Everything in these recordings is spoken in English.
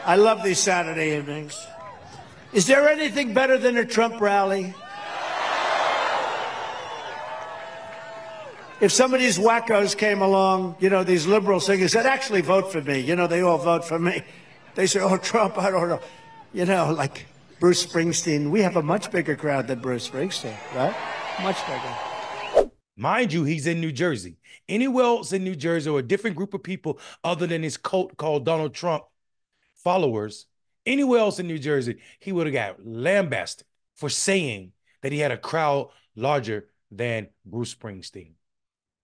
I love these Saturday evenings. Is there anything better than a Trump rally? If some of these wackos came along, you know, these liberal singers said, actually vote for me. You know, they all vote for me. They say, oh, Trump, I don't know. You know, like Bruce Springsteen. We have a much bigger crowd than Bruce Springsteen, right? Much bigger. Mind you, he's in New Jersey. Anywhere else in New Jersey or a different group of people other than his cult called Donald Trump followers, anywhere else in New Jersey, he would have got lambasted for saying that he had a crowd larger than Bruce Springsteen.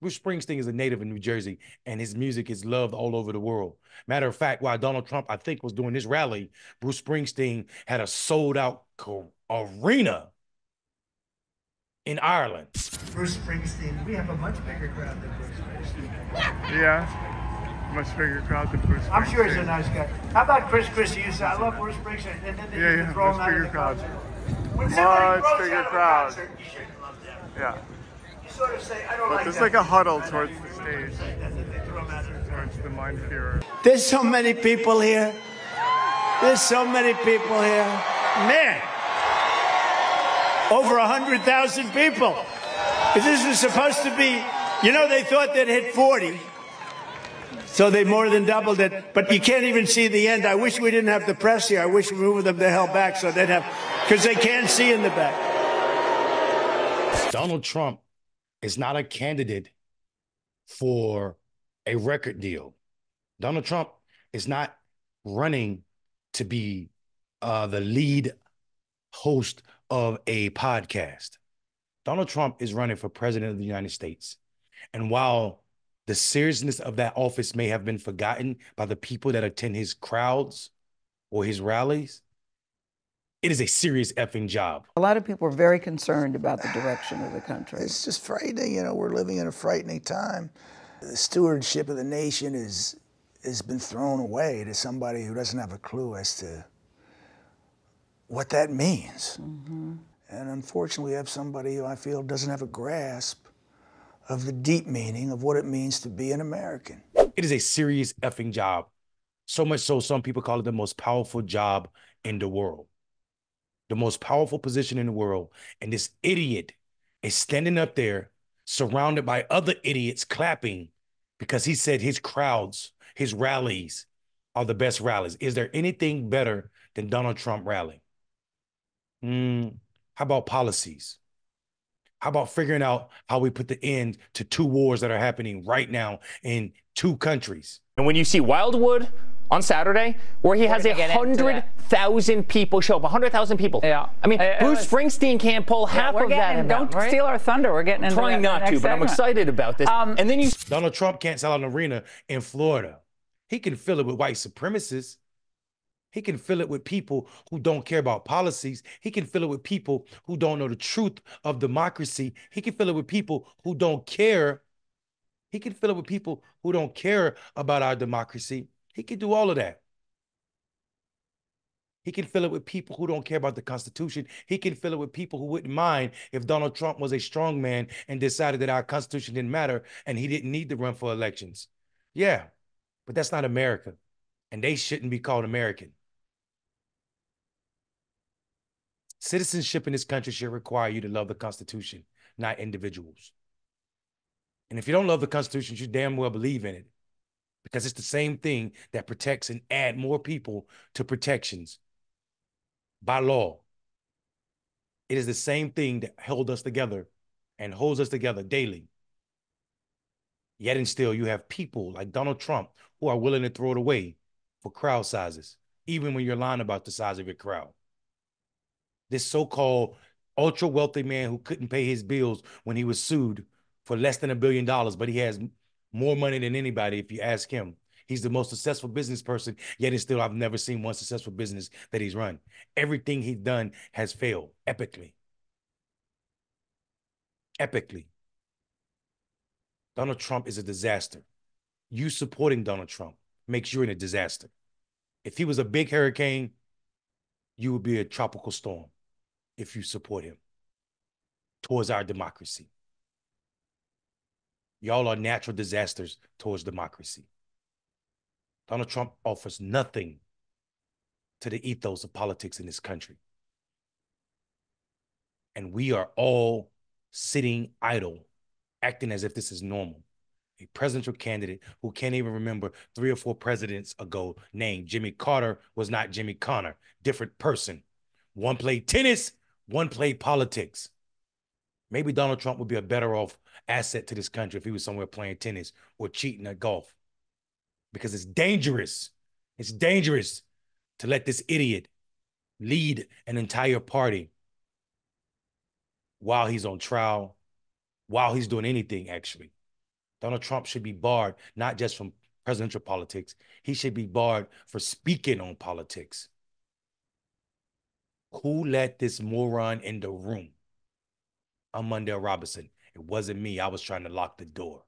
Bruce Springsteen is a native of New Jersey, and his music is loved all over the world. Matter of fact, while Donald Trump, I think, was doing this rally, Bruce Springsteen had a sold-out arena in Ireland. Bruce Springsteen, we have a much bigger crowd than Bruce Springsteen. Yeah, much bigger crowd than Bruce Springsteen. I'm sure he's a nice guy. How about Chris Christie? You said, I love Bruce Springsteen, and then they throw him out of the concert. When somebody throws you out of a concert, you shouldn't love them. Yeah. You sort of say, I don't like that. There's like a huddle towards the stage, towards the minefield. There's so many people here. There's so many people here. Man, over 100,000 people. If this was supposed to be, you know, they thought they'd hit 40. So they more than doubled it. But you can't even see the end. I wish we didn't have the press here. I wish we moved them the hell back so they'd have, because they can't see in the back. Donald Trump is not a candidate for a record deal. Donald Trump is not running to be the lead host of a podcast. Donald Trump is running for president of the United States. And while the seriousness of that office may have been forgotten by the people that attend his crowds or his rallies, it is a serious effing job. A lot of people are very concerned about the direction of the country. It's just frightening. You know, we're living in a frightening time. The stewardship of the nation has been thrown away to somebody who doesn't have a clue as to what that means. Mm-hmm. And unfortunately, we have somebody who I feel doesn't have a grasp of the deep meaning of what it means to be an American. It is a serious effing job. So much so, some people call it the most powerful job in the world. The most powerful position in the world. And this idiot is standing up there surrounded by other idiots clapping because he said his crowds, his rallies are the best rallies. Is there anything better than Donald Trump rally? How about policies? How about figuring out how we put the end to 2 wars that are happening right now in 2 countries? And when you see Wildwood on Saturday, where he has 100,000 people show up, 100,000 people. Yeah. I mean, Bruce Springsteen can't pull half of that amount, Don't steal our thunder. We're getting into trying not to, but I'm excited about this. And then Donald Trump can't sell an arena in Florida. He can fill it with white supremacists. He can fill it with people who don't care about policies. He can fill it with people who don't know the truth of democracy. He can fill it with people who don't care. He can fill it with people who don't care about our democracy. He can do all of that. He can fill it with people who don't care about the Constitution. He can fill it with people who wouldn't mind if Donald Trump was a strong man and decided that our Constitution didn't matter and he didn't need to run for elections. Yeah, but that's not America, and they shouldn't be called American. Citizenship in this country should require you to love the Constitution, not individuals. And if you don't love the Constitution, you damn well believe in it, because it's the same thing that protects and add more people to protections by law. It is the same thing that held us together and holds us together daily. Yet and still, you have people like Donald Trump who are willing to throw it away for crowd sizes, even when you're lying about the size of your crowd. This so-called ultra-wealthy man who couldn't pay his bills when he was sued for less than $1 billion, but he has more money than anybody if you ask him. He's the most successful business person, yet and still I've never seen one successful business that he's run. Everything he's done has failed epically. Epically. Donald Trump is a disaster. You supporting Donald Trump makes you in a disaster. If he was a big hurricane, you would be a tropical storm if you support him towards our democracy. Y'all are natural disasters towards democracy. Donald Trump offers nothing to the ethos of politics in this country. And we are all sitting idle, acting as if this is normal. A presidential candidate who can't even remember 3 or 4 presidents ago named Jimmy Carter was not Jimmy Connor, different person. One played tennis, one played politics. Maybe Donald Trump would be a better off asset to this country if he was somewhere playing tennis or cheating at golf. Because it's dangerous. It's dangerous to let this idiot lead an entire party while he's on trial, while he's doing anything, actually. Donald Trump should be barred, not just from presidential politics. He should be barred for speaking on politics. Who let this moron in the room? I'm Mondale Robinson. It wasn't me. I was trying to lock the door.